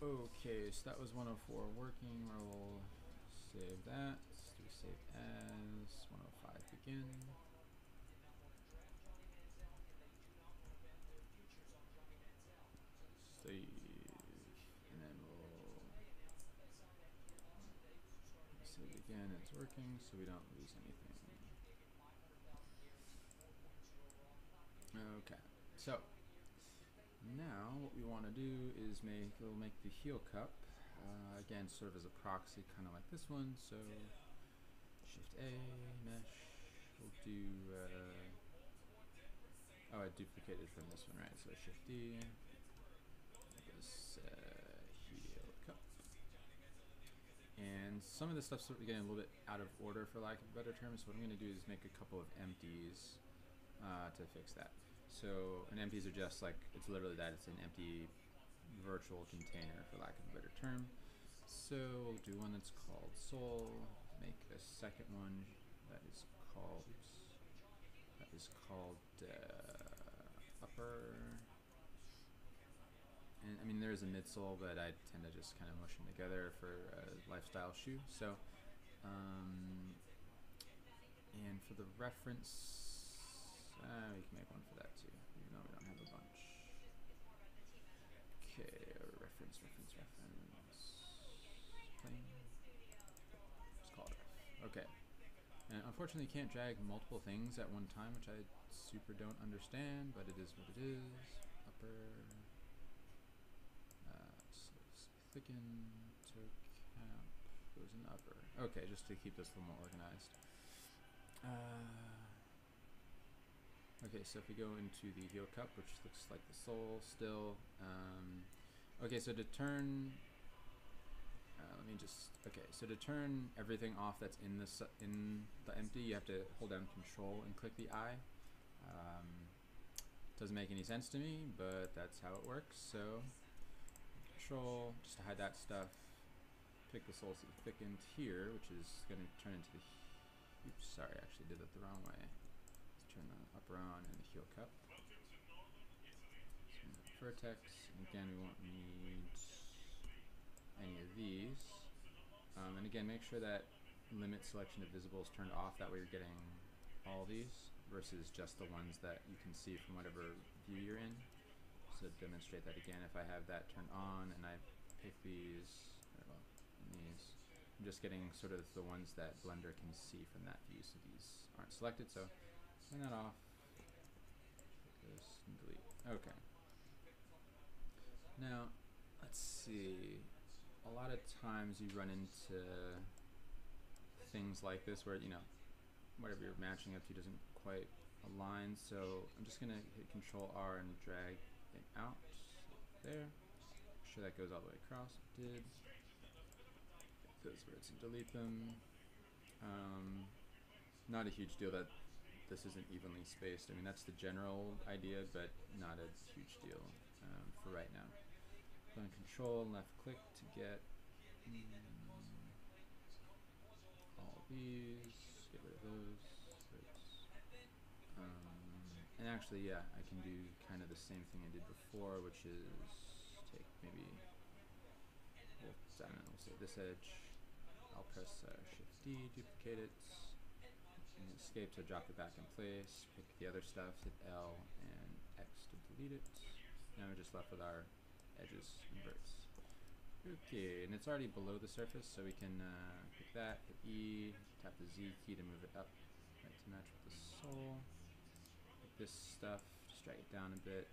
Okay, so that was 104 working. We'll save that. Let's do save as 105 begin. Save, and then we'll save again. It's working, so we don't lose anything. Okay, so now what we want to do is we'll make the heel cup again, sort of as a proxy, kind of like this one. So Shift A, mesh. We'll do. Oh, I duplicated from this one, right? So Shift D. This heel cup. And some of this stuff's sort of getting a little bit out of order, for lack of a better term. So what I'm going to do is make a couple of empties to fix that. So an empties are just like, it's literally that, it's an empty virtual container, for lack of a better term. So we'll do one that's called soul, make a second one that is called upper. And I mean, there's a midsole, but I tend to just kind of mush them together for a lifestyle shoe. So, and for the reference, we can make one for that too, even though we don't have a bunch. Okay, reference. Plain. Just call it ref. Okay. And unfortunately, you can't drag multiple things at one time, which I super don't understand, but it is what it is. Upper. Thicken to cap goes in the upper. Okay, just to keep this a little more organized. Okay, so if we go into the heel cup, which looks like the sole still. Okay, so to turn, so to turn everything off that's in the empty, you have to hold down Control and click the I. Doesn't make any sense to me, but that's how it works. So Control, just to hide that stuff. Pick the soul thickened here, which is going to turn into the. Oops, sorry, I actually did it the wrong way. Let's turn the upper on and the heel cup. So vertex, and again, we won't need any of these. And again, make sure that limit selection of visible is turned off. That way, you're getting all these versus just the ones that you can see from whatever view you're in. So to demonstrate that again, if I have that turned on and I pick these, I'm just getting sort of the ones that Blender can see from that view, so these aren't selected. So turn that off, pick this, and delete. Okay. Now, let's see. A lot of times you run into things like this where, whatever you're matching up to doesn't quite align. So I'm just going to hit Control R and drag it out there. Make sure that goes all the way across. It did. Those words and delete them. Not a huge deal that this isn't evenly spaced. I mean, that's the general idea, but not a huge deal for right now. Then Control left click to get all these. Get rid of those. And actually, yeah, I can do kind of the same thing I did before, which is take maybe, I don't know, we'll say this edge. I'll press Shift D, duplicate it, and escape to drop it back in place. Pick the other stuff, hit L and X to delete it. Now we're just left with our edges and verts. Okay, and it's already below the surface, so we can pick that, hit E, tap the Z key to move it up, right, to match with the soul. This stuff, just drag it down a bit.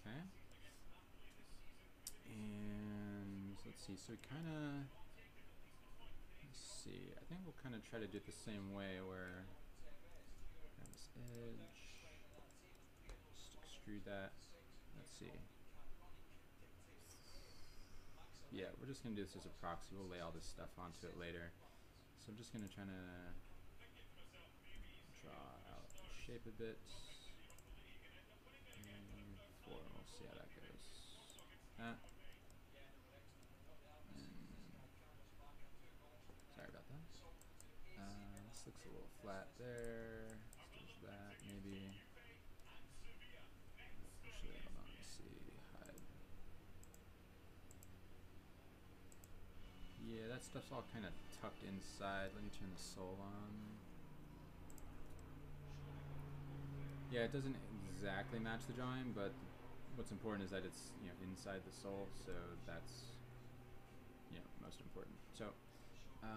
Okay. And let's see, so we kind of, I think we'll kind of try to do it the same way where, grab this edge, just extrude that. Let's see. Yeah, we're just going to do this as a proxy. We'll lay all this stuff onto it later. So I'm just going to try to draw out the shape a bit. And we'll see how that goes. Sorry about that. This looks a little flat there. Let's do that maybe. Actually, hold on. Let's see. Hide. that stuff's all kind of tucked inside. Let me turn the sole on. Yeah, it doesn't exactly match the drawing, but what's important is that it's, you know, inside the sole, so that's, you know, most important. So what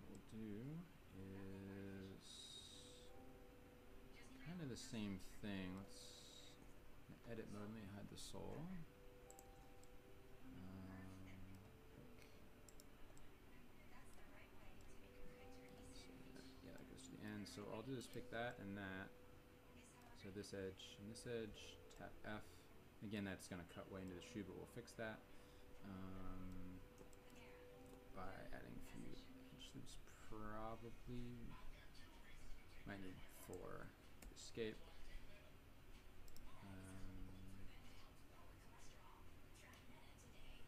we'll do is kind of the same thing. Let's edit mode, let me hide the sole. Yeah, that goes to the end. So all I'll do is pick that and that. So this edge and this edge, tap F. Again, that's going to cut way into the shoe, but we'll fix that by adding a few edge loops. Probably might need 4. Escape.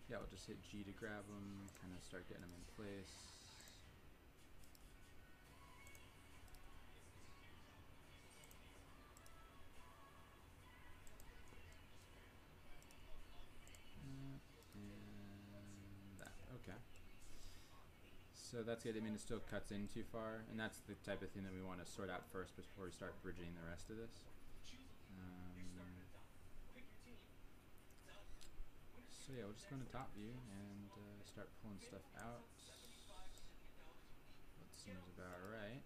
Yeah, I'll just hit G to grab them, kind of start getting them in place. And that, okay. So that's good. I mean, it still cuts in too far, and that's the type of thing that we want to sort out first before we start bridging the rest of this. So yeah, we'll just go into top view and start pulling stuff out. That seems about right.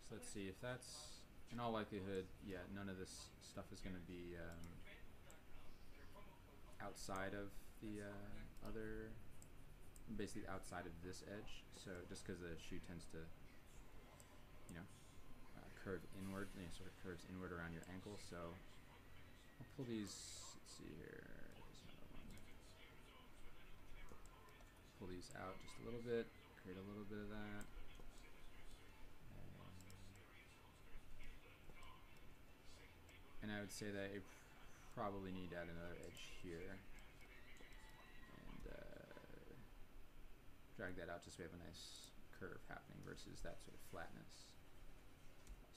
So let's see if that's, in all likelihood, yeah, none of this stuff is going to be outside of the other, basically outside of this edge. So just because the shoe tends to, you know, curve inward, you know, sort of curves inward around your ankle. So I'll pull these. Let's see here. There's another one. Pull these out just a little bit. Create a little bit of that. And I would say that you probably need to add another edge here. And drag that out just so we have a nice curve happening versus that sort of flatness.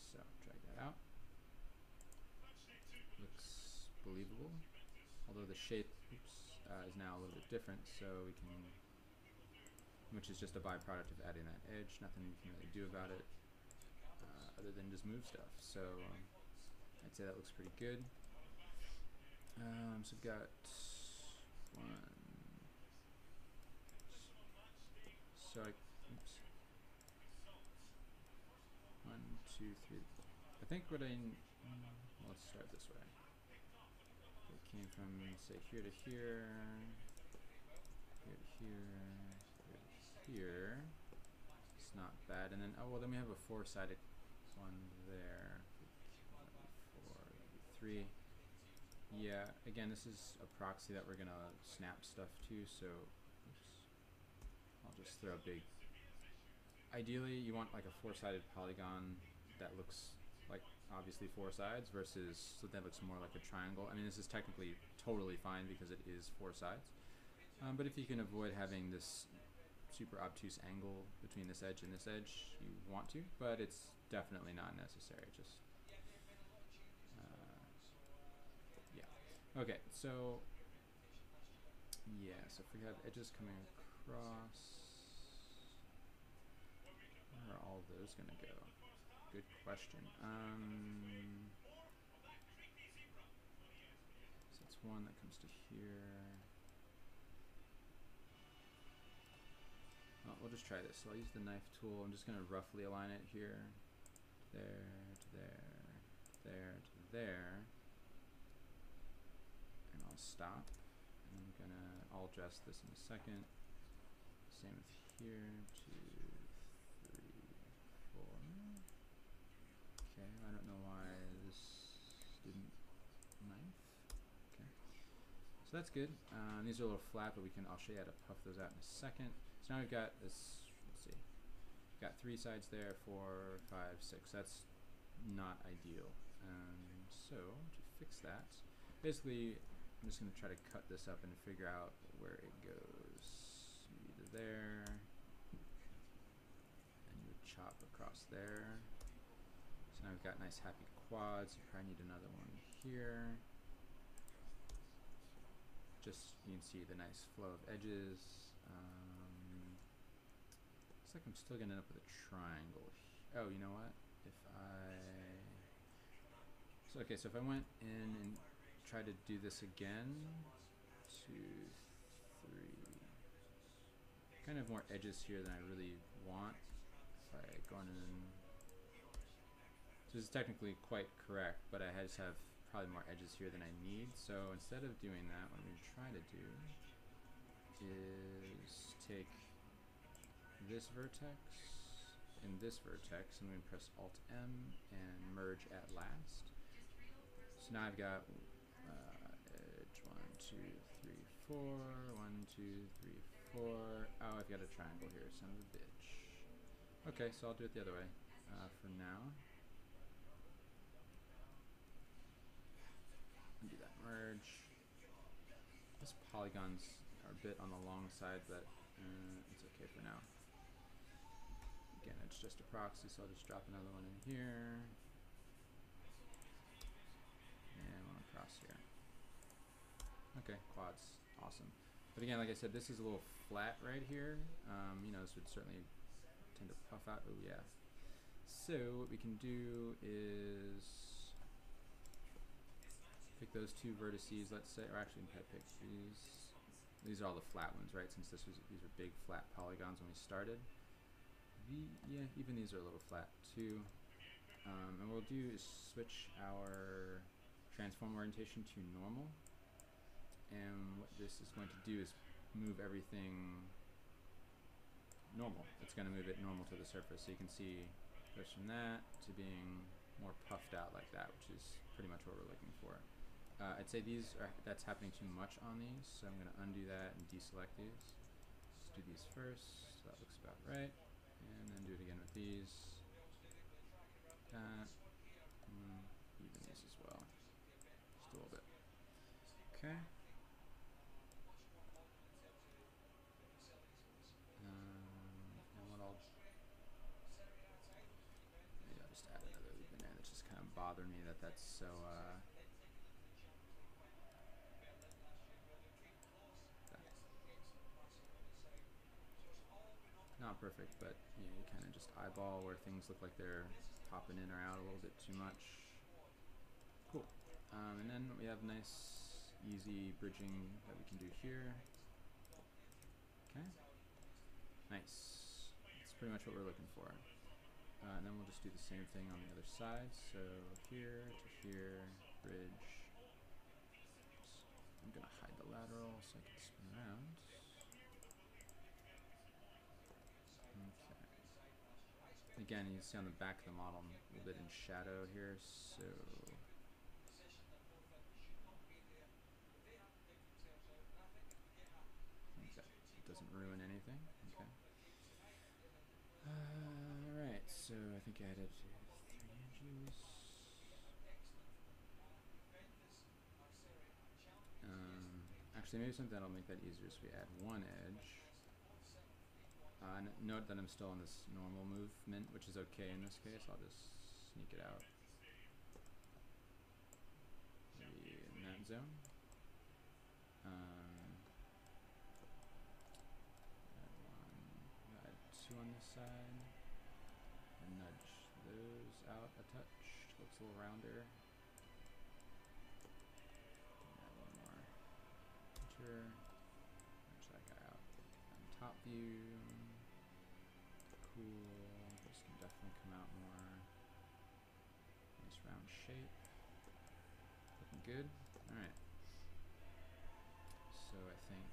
So drag that out. Looks believable. Although the shape is now a little bit different, so we can, which is just a byproduct of adding that edge. Nothing we can really do about it other than just move stuff. So I'd say that looks pretty good. So we've got 1. So oops. 1, 2, 3. I think what let's start this way. It came from, say, here to here, here to here, here to here. It's not bad. And then, oh well, then we have a 4-sided one there. 4, 3. Yeah, again, this is a proxy that we're gonna snap stuff to, so oops, I'll just throw a big. Ideally, you want like a 4-sided polygon that looks like obviously 4 sides versus something that looks more like a triangle. I mean, this is technically totally fine because it is 4 sides. But if you can avoid having this super obtuse angle between this edge and this edge, you want to, but it's definitely not necessary. Just yeah. Okay, so yeah, so if we have edges coming across, where are all those going to go? Good question. So that's one that comes to here. We'll just try this. So I'll use the knife tool. I'm just going to roughly align it here. There, to there, there, to there. And I'll stop. And I'm going to, I'll adjust this in a second. Same with here, 2, 3, 4. Okay, I don't know why this didn't knife. Okay, so that's good. These are a little flat, but I'll show you how to puff those out in a second. So now we've got this, let's see, we've got 3 sides there, 4, 5, 6. That's not ideal. So to fix that, basically I'm just going to try to cut this up and figure out where it goes. Either there, and you would chop across there. So now we've got nice happy quads. You probably need another one here. just you can see the nice flow of edges. Looks like I'm still gonna end up with a triangle. Oh, you know what? If I okay, so if I went in and tried to do this again, 2, 3, kind of more edges here than I really want. If I go in and so this is technically quite correct, but I just have probably more edges here than I need. So instead of doing that, what I'm going to try to do is take this vertex and this vertex, and I'm going to press Alt M and merge at last. So now I've got edge 1, 2, 3, 4, 1, 2, 3, 4. Oh, I've got a triangle here, son of a bitch. Okay, so I'll do it the other way for now. Do that merge. This polygons are a bit on the long side, but it's okay for now. Again, it's just a proxy, so I'll just drop another one in here. And one across here. Okay, quads. Awesome. But again, like I said, this is a little flat right here. You know, this would certainly tend to puff out. Oh, yeah. So what we can do is pick those two vertices, let's say, or actually I pick these. These are all the flat ones, right? Since these were big flat polygons when we started. Yeah, even these are a little flat too. And what we'll do is switch our transform orientation to normal. And what this is going to do is move everything normal. It's going to move it normal to the surface. So you can see it goes from that to being more puffed out like that, which is pretty much what we're looking for. I'd say that's happening too much on these, so I'm going to undo that and deselect these. Let's do these first. So that looks about right. And then do it again with these. That. Even these as well. Just a little bit. Okay. And what I'll maybe I'll just add another loop in there. That's just kind of bothering me that that's so not perfect, but you know, you kind of just eyeball where things look like they're popping in or out a little bit too much. Cool. And then we have nice, easy bridging that we can do here. Okay. Nice. That's pretty much what we're looking for. And then we'll just do the same thing on the other side. So here to here, bridge. Oops. I'm gonna hide the lateral so I can spin around. Again, you see on the back of the model, I'm a little bit in shadow here, so I think that doesn't ruin anything. Okay. Alright, so I think I added 3 edges. Actually, maybe something that'll make that easier is we add 1 edge. Note that I'm still in this normal movement, which is okay in this case. I'll just sneak it out. Maybe in that zone. Add 2 on this side. And nudge those out a touch. Looks a little rounder. Add 1 more. Enter. Nudge that guy out. And top view. Cool. This can definitely come out more. Nice round shape. Looking good. Alright. So I think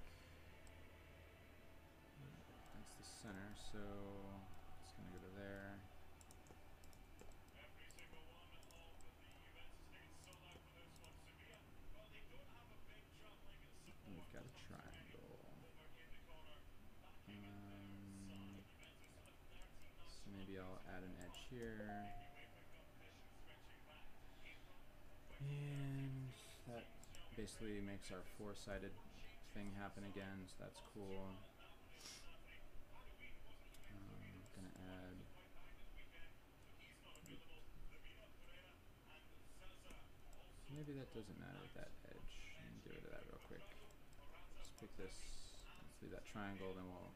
that's the center. So it's going to go to there. And we've got a triangle. So maybe I'll add an edge here. And that basically makes our 4-sided thing happen again, so that's cool. I'm gonna add maybe that doesn't matter with that edge. Let me get rid of that real quick. pick this. Let's leave that triangle. Then we'll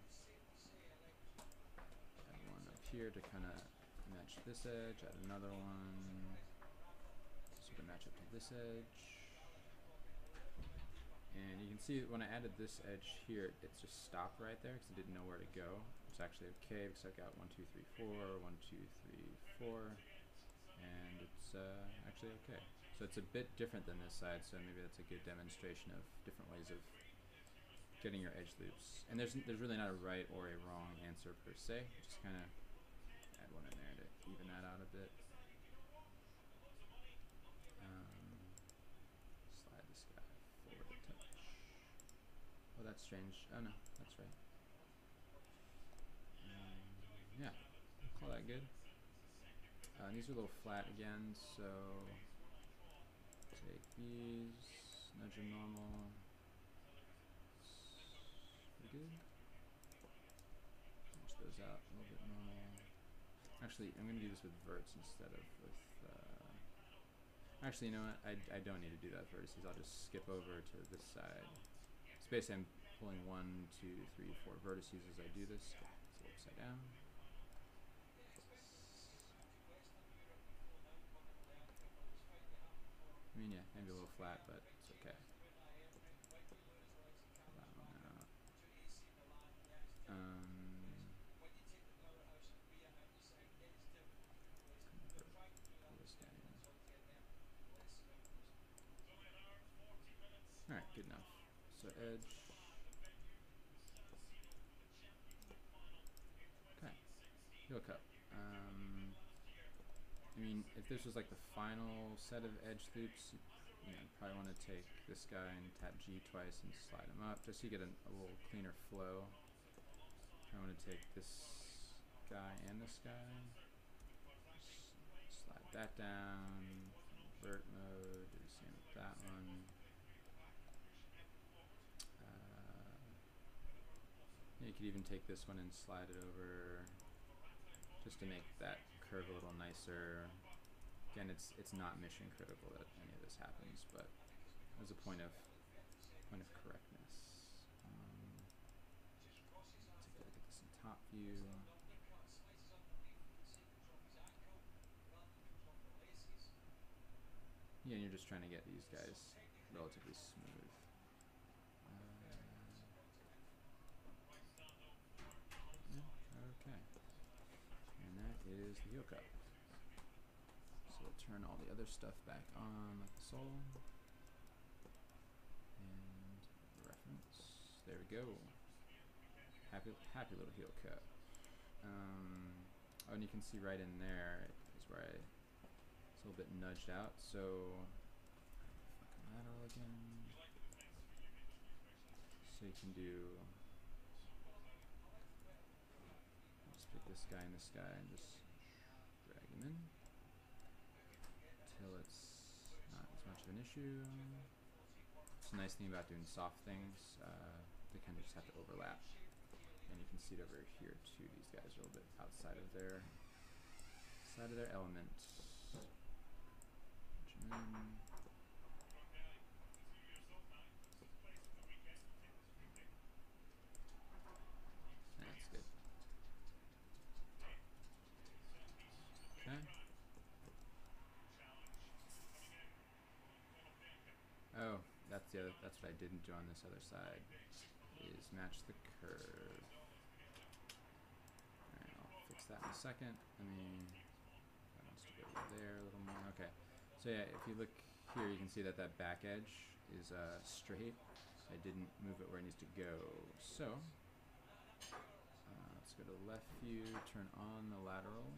add one up here to kind of match this edge. Add another one. Sort of match up to this edge. And you can see when I added this edge here, it just stopped right there because it didn't know where to go. It's actually okay because I got 1, 2, 3, 4, 1, 2, 3, 4, and it's actually okay. So it's a bit different than this side, so maybe that's a good demonstration of different ways of getting your edge loops. And there's really not a right or a wrong answer per se. Just kind of add one in there to even that out a bit. Slide this guy forward a touch. Oh, that's strange. Oh no, that's right. Yeah, call that good. These are a little flat again, so take these, nudge them normal. Pretty good. Nudge those out a little bit normal. Actually, I'm going to do this with verts instead of with... actually, you know what? I don't need to do that with vertices. I'll just skip over to this side. So basically, I'm pulling 1, 2, 3, 4 vertices as I do this. It's a little upside down. I mean, yeah, maybe a little flat, but it's okay. Pull that one out. Pull this guy in. Alright, good enough. So edge. Okay. Heel cup. I mean, if this was like the final set of edge loops, you probably want to take this guy and tap G twice and slide him up, just so you get a little cleaner flow. I want to take this guy and this guy, slide that down, vert mode, do the same with that one. You could even take this one and slide it over, just to make that curve a little nicer. Again, it's not mission critical that any of this happens, but as a point of correctness. Take a look at this in top view. Yeah, and you're just trying to get these guys relatively smooth. Okay. And that is the heel cup. So we'll turn all the other stuff back on, like the sole. And reference. There we go. Happy little heel cup. Oh, and you can see right in there is where it's a little bit nudged out. So lateral again. So you can do. Just pick this guy and this guy and just drag him in till it's not as much of an issue. It's a nice thing about doing soft things. They kind of just have to overlap. And you can see it over here too. These guys are a little bit outside of their element. That's good. Okay. Oh, that's what I didn't do on this other side. Is match the curve. Alright, I'll fix that in a second. I mean, that wants to go there a little more. Okay. So yeah, if you look here, you can see that back edge is straight. I didn't move it where it needs to go. So let's go to left view, turn on the lateral,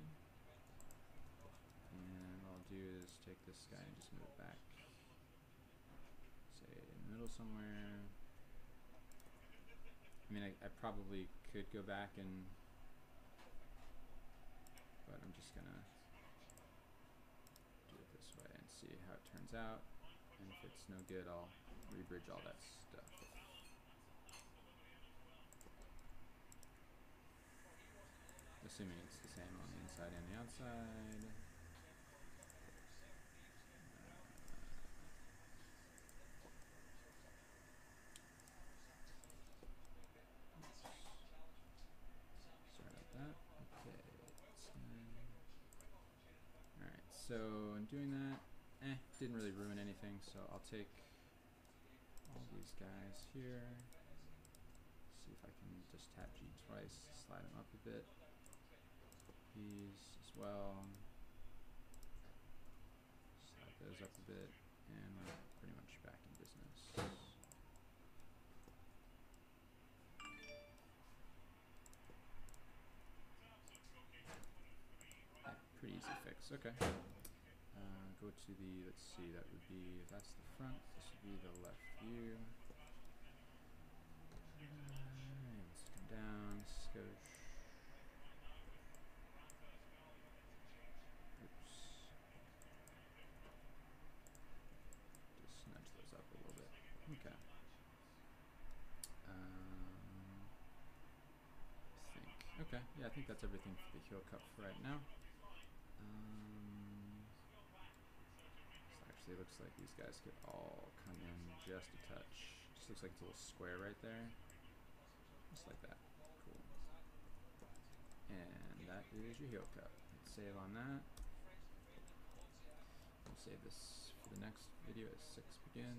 and what I'll do is take this guy and just move it back, say in the middle somewhere. I mean, I probably could go back but I'm just gonna do it this way and see how it turns out. And if it's no good, I'll rebridge all that stuff. Assuming it's the same on the inside and the outside. So in doing that, didn't really ruin anything, so I'll take all these guys here. See if I can just tap G twice, slide them up a bit. These as well. Slide those up a bit, and we're pretty much back in business. Yeah, pretty easy fix. Okay. Go to the, let's see, that would be, if that's the front, this would be the left view. Let's come down, skosh. Oops. Just nudge those up a little bit. Okay. Okay, yeah, I think that's everything for the heel cup for right now. Actually looks like these guys could all come in just a touch. Just looks like it's a little square right there. Just like that. Cool. And that is your heel cup. Let's save on that. We'll save this for the next video as 6 begin.